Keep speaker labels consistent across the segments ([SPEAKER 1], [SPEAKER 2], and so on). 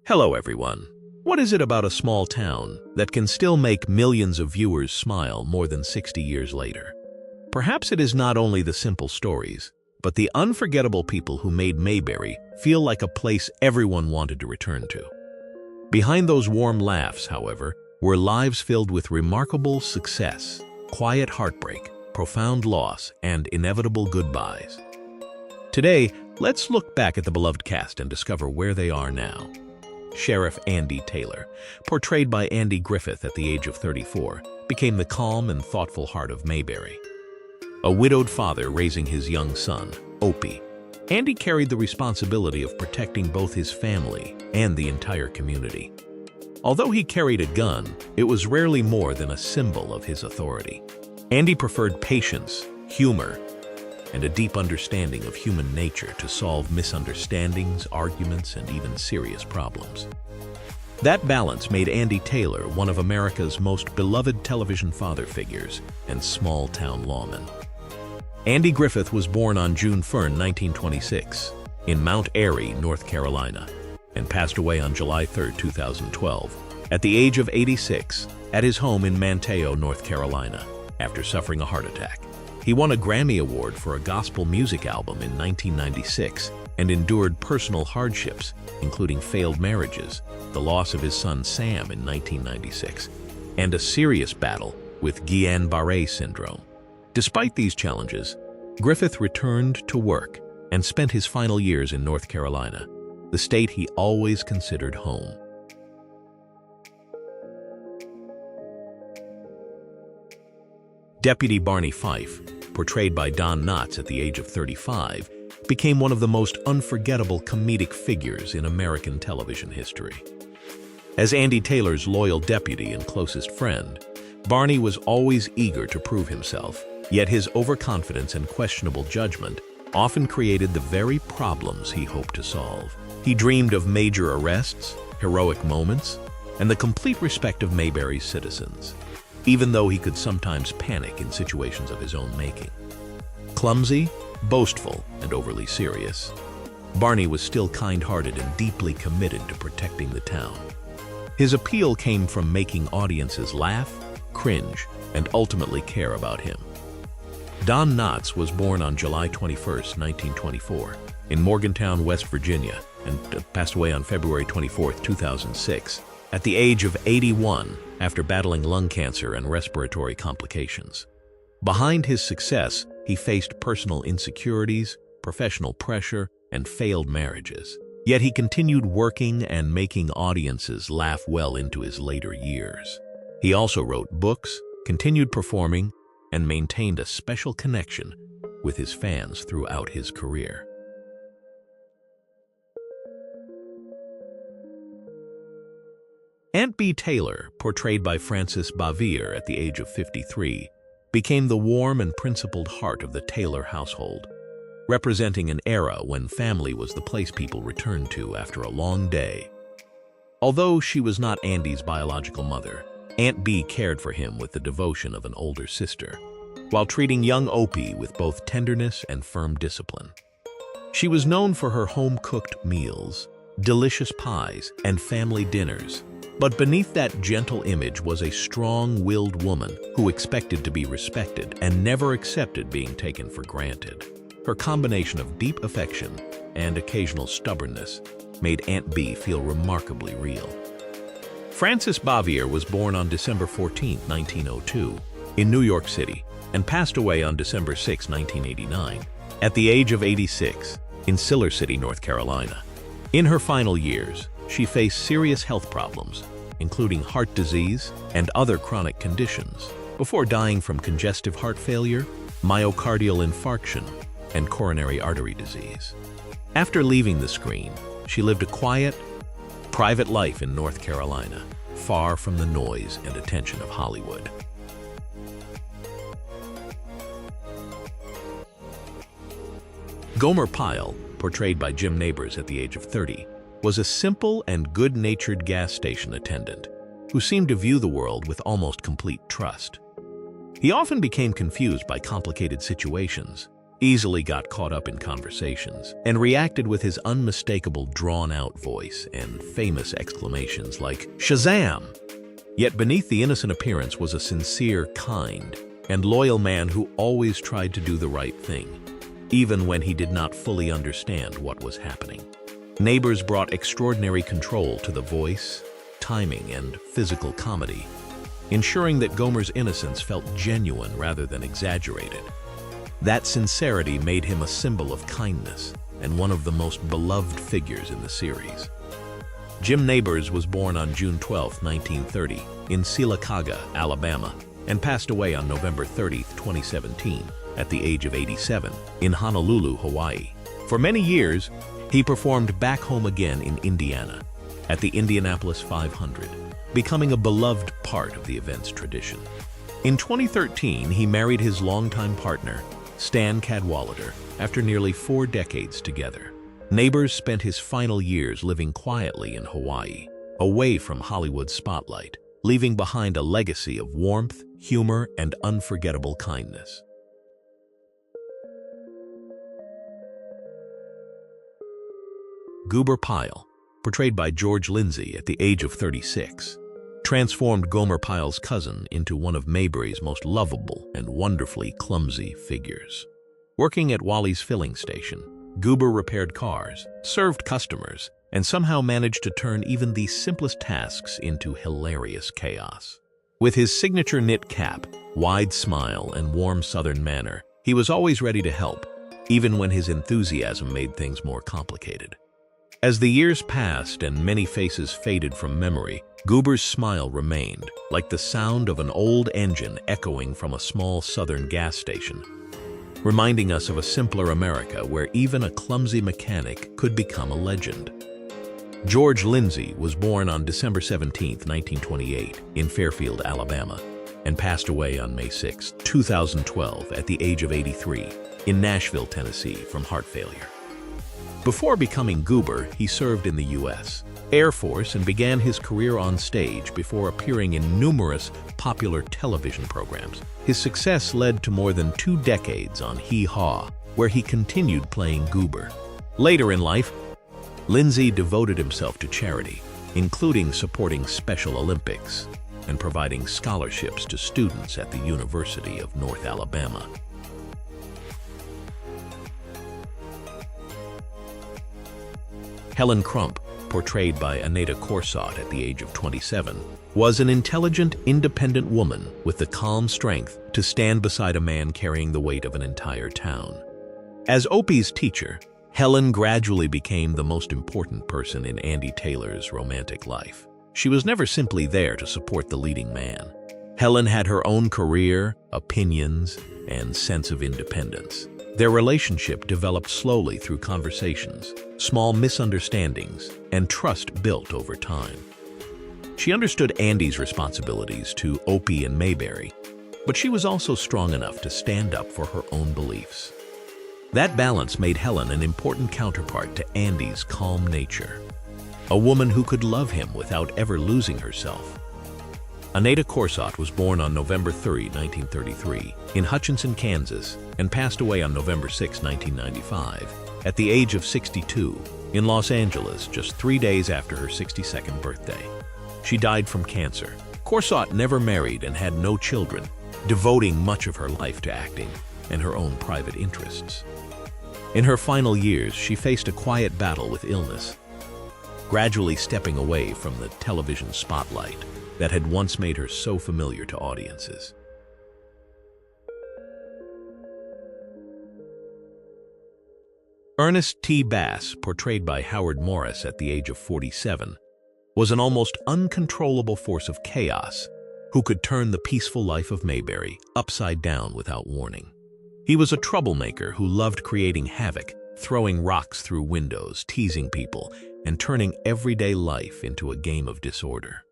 [SPEAKER 1] Hello everyone. What is it about a small town that can still make millions of viewers smile more than 60 years later? Perhaps it is not only the simple stories, but the unforgettable people who made Mayberry feel like a place everyone wanted to return to. Behind those warm laughs, however, were lives filled with remarkable success, quiet heartbreak, profound loss, and inevitable goodbyes. Today, let's look back at the beloved cast and discover where they are now. Sheriff Andy Taylor, portrayed by Andy Griffith at the age of 34, became the calm and thoughtful heart of Mayberry. A widowed father raising his young son, Opie, Andy carried the responsibility of protecting both his family and the entire community. Although he carried a gun, it was rarely more than a symbol of his authority. Andy preferred patience, humor, and a deep understanding of human nature to solve misunderstandings, arguments, and even serious problems. That balance made Andy Taylor one of America's most beloved television father figures and small-town lawmen. Andy Griffith was born on June 1, 1926, in Mount Airy, North Carolina, and passed away on July 3, 2012, at the age of 86, at his home in Manteo, North Carolina, after suffering a heart attack. He won a Grammy Award for a gospel music album in 1996 and endured personal hardships, including failed marriages, the loss of his son Sam in 1996, and a serious battle with Guillain-Barré syndrome. Despite these challenges, Griffith returned to work and spent his final years in North Carolina, the state he always considered home. Deputy Barney Fife, portrayed by Don Knotts at the age of 35, became one of the most unforgettable comedic figures in American television history. As Andy Taylor's loyal deputy and closest friend, Barney was always eager to prove himself, yet his overconfidence and questionable judgment often created the very problems he hoped to solve. He dreamed of major arrests, heroic moments, and the complete respect of Mayberry's citizens, even though he could sometimes panic in situations of his own making. Clumsy, boastful, and overly serious, Barney was still kind-hearted and deeply committed to protecting the town. His appeal came from making audiences laugh, cringe, and ultimately care about him. Don Knotts was born on July 21, 1924, in Morgantown, West Virginia, and passed away on February 24, 2006, at the age of 81, after battling lung cancer and respiratory complications. Behind his success, he faced personal insecurities, professional pressure, and failed marriages. Yet he continued working and making audiences laugh well into his later years. He also wrote books, continued performing, and maintained a special connection with his fans throughout his career. Aunt Bee Taylor, portrayed by Frances Bavier at the age of 53, became the warm and principled heart of the Taylor household, representing an era when family was the place people returned to after a long day. Although she was not Andy's biological mother, Aunt Bee cared for him with the devotion of an older sister, while treating young Opie with both tenderness and firm discipline. She was known for her home-cooked meals, delicious pies, and family dinners. But beneath that gentle image was a strong-willed woman who expected to be respected and never accepted being taken for granted. Her combination of deep affection and occasional stubbornness made Aunt Bee feel remarkably real. Frances Bavier was born on December 14, 1902, in New York City, and passed away on December 6, 1989, at the age of 86, in Siller City, North Carolina. In her final years, she faced serious health problems, including heart disease and other chronic conditions, before dying from congestive heart failure, myocardial infarction, and coronary artery disease. After leaving the screen, she lived a quiet, private life in North Carolina, far from the noise and attention of Hollywood. Gomer Pyle, portrayed by Jim Nabors at the age of 30, was a simple and good-natured gas station attendant who seemed to view the world with almost complete trust. He often became confused by complicated situations, easily got caught up in conversations, and reacted with his unmistakable drawn-out voice and famous exclamations like, "Shazam!" Yet beneath the innocent appearance was a sincere, kind, and loyal man who always tried to do the right thing, even when he did not fully understand what was happening. Nabors brought extraordinary control to the voice, timing, and physical comedy, ensuring that Gomer's innocence felt genuine rather than exaggerated. That sincerity made him a symbol of kindness and one of the most beloved figures in the series. Jim Nabors was born on June 12, 1930, in Sylacauga, Alabama, and passed away on November 30, 2017, at the age of 87, in Honolulu, Hawaii. For many years, he performed back home again in Indiana, at the Indianapolis 500, becoming a beloved part of the event's tradition. In 2013, he married his longtime partner, Stan Cadwallader, after nearly 4 decades together. Nabors spent his final years living quietly in Hawaii, away from Hollywood's spotlight, leaving behind a legacy of warmth, humor, and unforgettable kindness. Goober Pyle, portrayed by George Lindsey at the age of 36, transformed Gomer Pyle's cousin into one of Mayberry's most lovable and wonderfully clumsy figures. Working at Wally's filling station, Goober repaired cars, served customers, and somehow managed to turn even the simplest tasks into hilarious chaos. With his signature knit cap, wide smile, and warm Southern manner, he was always ready to help, even when his enthusiasm made things more complicated. As the years passed and many faces faded from memory, Goober's smile remained, like the sound of an old engine echoing from a small Southern gas station, reminding us of a simpler America where even a clumsy mechanic could become a legend. George Lindsey was born on December 17, 1928, in Fairfield, Alabama, and passed away on May 6, 2012, at the age of 83, in Nashville, Tennessee, from heart failure. Before becoming Goober, he served in the U.S. Air Force and began his career on stage before appearing in numerous popular television programs. His success led to more than 2 decades on Hee Haw, where he continued playing Goober. Later in life, Lindsey devoted himself to charity, including supporting Special Olympics and providing scholarships to students at the University of North Alabama. Helen Crump, portrayed by Aneta Corsaut at the age of 27, was an intelligent, independent woman with the calm strength to stand beside a man carrying the weight of an entire town. As Opie's teacher, Helen gradually became the most important person in Andy Taylor's romantic life. She was never simply there to support the leading man. Helen had her own career, opinions, and sense of independence. Their relationship developed slowly through conversations, small misunderstandings, and trust built over time. She understood Andy's responsibilities to Opie and Mayberry, but she was also strong enough to stand up for her own beliefs. That balance made Helen an important counterpart to Andy's calm nature, a woman who could love him without ever losing herself. Aneta Corsaut was born on November 3, 1933, in Hutchinson, Kansas, and passed away on November 6, 1995, at the age of 62, in Los Angeles, just 3 days after her 62nd birthday. She died from cancer. Corsaut never married and had no children, devoting much of her life to acting and her own private interests. In her final years, she faced a quiet battle with illness, gradually stepping away from the television spotlight that had once made her so familiar to audiences. Ernest T. Bass, portrayed by Howard Morris at the age of 47, was an almost uncontrollable force of chaos who could turn the peaceful life of Mayberry upside down without warning. He was a troublemaker who loved creating havoc, throwing rocks through windows, teasing people, and turning everyday life into a game of disorder.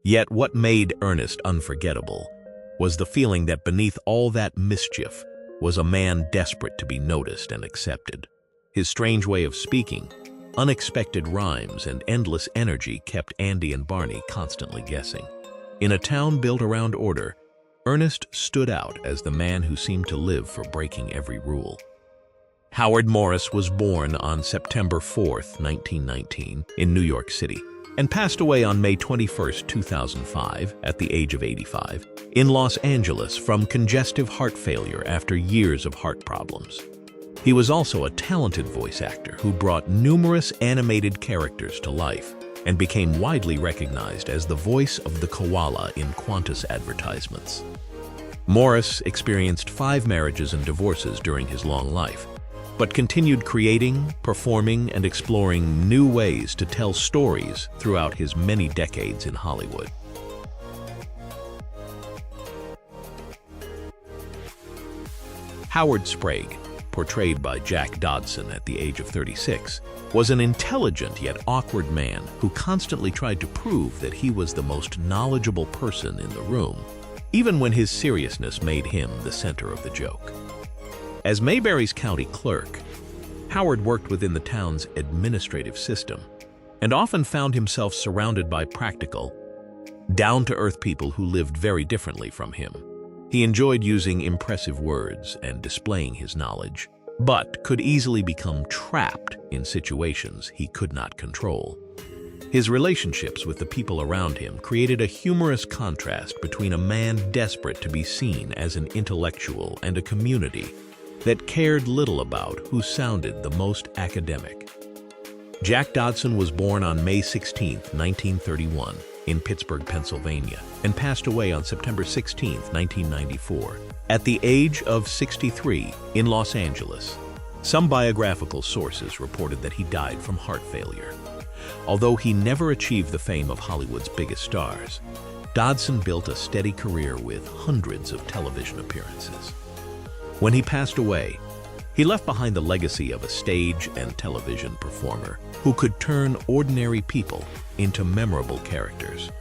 [SPEAKER 1] Yet what made Ernest unforgettable was the feeling that beneath all that mischief was a man desperate to be noticed and accepted. His strange way of speaking, unexpected rhymes, and endless energy kept Andy and Barney constantly guessing. In a town built around order, Ernest stood out as the man who seemed to live for breaking every rule. Howard Morris was born on September 4, 1919, in New York City, and passed away on May 21, 2005, at the age of 85, in Los Angeles from congestive heart failure after years of heart problems. He was also a talented voice actor who brought numerous animated characters to life and became widely recognized as the voice of the koala in Qantas advertisements. Morris experienced 5 marriages and divorces during his long life, but continued creating, performing, and exploring new ways to tell stories throughout his many decades in Hollywood. Howard Sprague, portrayed by Jack Dodson at the age of 36, was an intelligent yet awkward man who constantly tried to prove that he was the most knowledgeable person in the room, even when his seriousness made him the center of the joke. As Mayberry's county clerk, Howard worked within the town's administrative system and often found himself surrounded by practical, down-to-earth people who lived very differently from him. He enjoyed using impressive words and displaying his knowledge, but could easily become trapped in situations he could not control. His relationships with the people around him created a humorous contrast between a man desperate to be seen as an intellectual and a community that cared little about who sounded the most academic. Jack Dodson was born on May 16, 1931, in Pittsburgh, Pennsylvania, and passed away on September 16, 1994, at the age of 63 in Los Angeles. Some biographical sources reported that he died from heart failure. Although he never achieved the fame of Hollywood's biggest stars, Dodson built a steady career with hundreds of television appearances. When he passed away, he left behind the legacy of a stage and television performer who could turn ordinary people into memorable characters.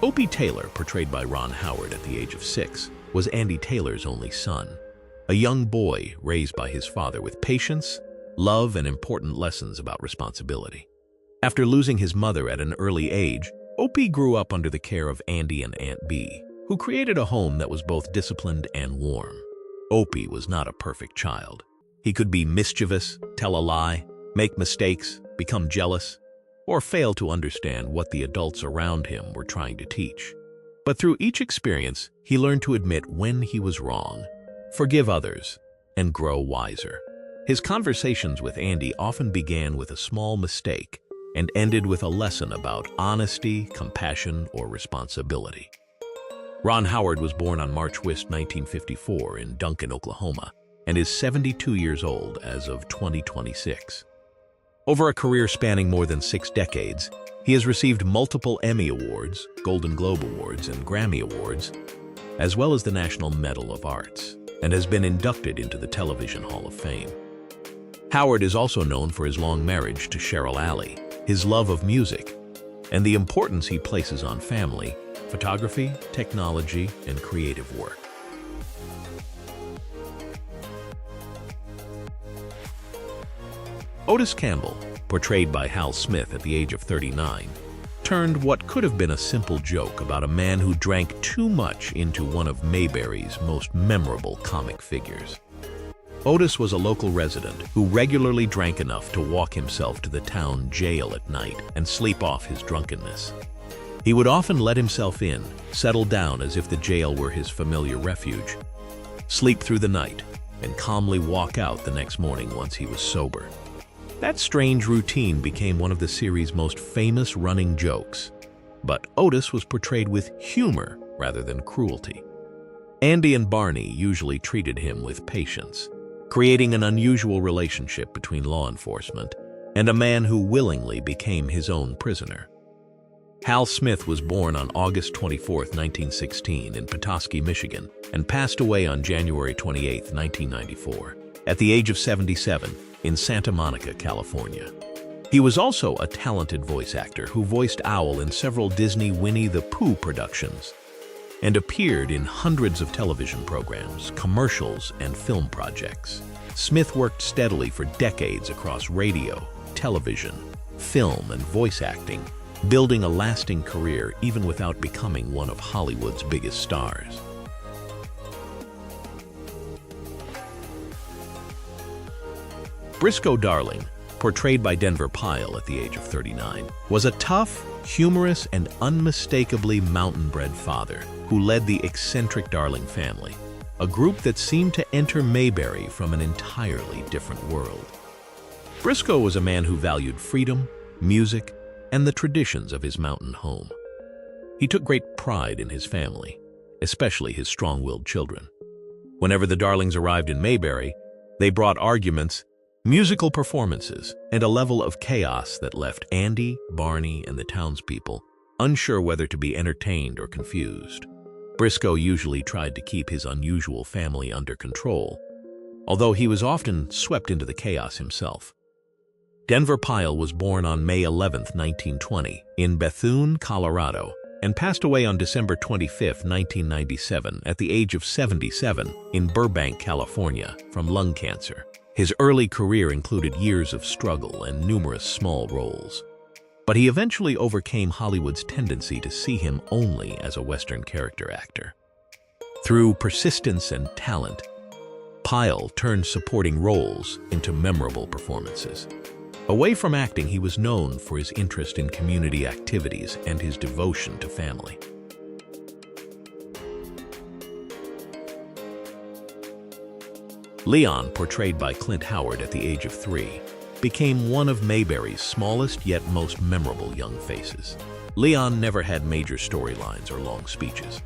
[SPEAKER 1] Opie Taylor, portrayed by Ron Howard at the age of 6, was Andy Taylor's only son, a young boy raised by his father with patience, love, and important lessons about responsibility. After losing his mother at an early age, Opie grew up under the care of Andy and Aunt Bee, who created a home that was both disciplined and warm. Opie was not a perfect child. He could be mischievous, tell a lie, make mistakes, become jealous, or fail to understand what the adults around him were trying to teach. But through each experience, he learned to admit when he was wrong, forgive others, and grow wiser. His conversations with Andy often began with a small mistake and ended with a lesson about honesty, compassion, or responsibility. Ron Howard was born on March 1, 1954 in Duncan, Oklahoma, and is 72 years old as of 2026. Over a career spanning more than 6 decades, he has received multiple Emmy Awards, Golden Globe Awards, and Grammy Awards, as well as the National Medal of Arts, and has been inducted into the Television Hall of Fame. Howard is also known for his long marriage to Cheryl Alley, his love of music, and the importance he places on family, photography, technology, and creative work. Otis Campbell, portrayed by Hal Smith at the age of 39, turned what could have been a simple joke about a man who drank too much into one of Mayberry's most memorable comic figures. Otis was a local resident who regularly drank enough to walk himself to the town jail at night and sleep off his drunkenness. He would often let himself in, settle down as if the jail were his familiar refuge, sleep through the night, and calmly walk out the next morning once he was sober. That strange routine became one of the series' most famous running jokes, but Otis was portrayed with humor rather than cruelty. Andy and Barney usually treated him with patience, creating an unusual relationship between law enforcement and a man who willingly became his own prisoner. Hal Smith was born on August 24, 1916 in Petoskey, Michigan, and passed away on January 28, 1994, at the age of 77 in Santa Monica, California. He was also a talented voice actor who voiced Owl in several Disney Winnie the Pooh productions and appeared in hundreds of television programs, commercials, and film projects. Smith worked steadily for decades across radio, television, film, and voice acting, building a lasting career even without becoming one of Hollywood's biggest stars. Briscoe Darling, portrayed by Denver Pyle at the age of 39, was a tough, humorous, and unmistakably mountain-bred father who led the eccentric Darling family, a group that seemed to enter Mayberry from an entirely different world. Briscoe was a man who valued freedom, music, and the traditions of his mountain home. He took great pride in his family, especially his strong-willed children. Whenever the Darlings arrived in Mayberry, they brought arguments, musical performances, and a level of chaos that left Andy, Barney, and the townspeople unsure whether to be entertained or confused. Briscoe usually tried to keep his unusual family under control, although he was often swept into the chaos himself. Denver Pyle was born on May 11, 1920, in Bethune, Colorado, and passed away on December 25, 1997, at the age of 77, in Burbank, California, from lung cancer. His early career included years of struggle and numerous small roles, but he eventually overcame Hollywood's tendency to see him only as a Western character actor. Through persistence and talent, Pyle turned supporting roles into memorable performances. Away from acting, he was known for his interest in community activities and his devotion to family. Leon, portrayed by Clint Howard at the age of 3, became one of Mayberry's smallest yet most memorable young faces. Leon never had major storylines or long speeches.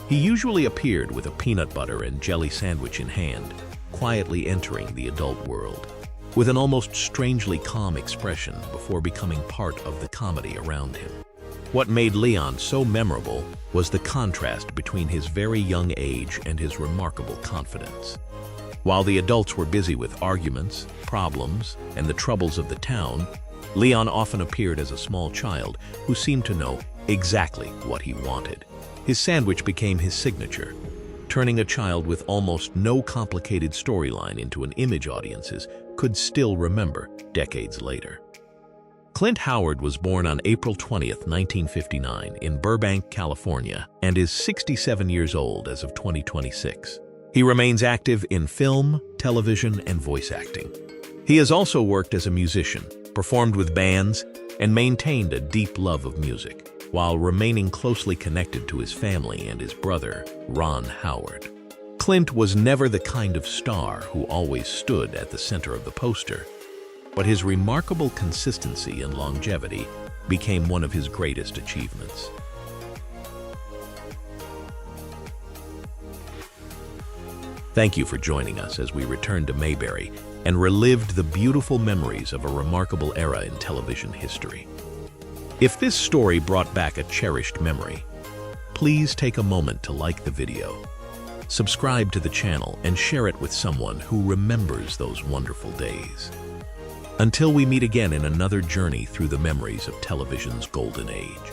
[SPEAKER 1] He usually appeared with a peanut butter and jelly sandwich in hand, quietly entering the adult world, with an almost strangely calm expression before becoming part of the comedy around him. What made Leon so memorable was the contrast between his very young age and his remarkable confidence. While the adults were busy with arguments, problems, and the troubles of the town, Leon often appeared as a small child who seemed to know exactly what he wanted. His sandwich became his signature, turning a child with almost no complicated storyline into an image audiences could still remember decades later. Clint Howard was born on April 20, 1959, in Burbank, California, and is 67 years old as of 2026. He remains active in film, television, and voice acting. He has also worked as a musician, performed with bands, and maintained a deep love of music, while remaining closely connected to his family and his brother, Ron Howard. Clint was never the kind of star who always stood at the center of the poster, but his remarkable consistency and longevity became one of his greatest achievements. Thank you for joining us as we returned to Mayberry and relived the beautiful memories of a remarkable era in television history. If this story brought back a cherished memory, please take a moment to like the video, subscribe to the channel, and share it with someone who remembers those wonderful days. Until we meet again in another journey through the memories of television's golden age.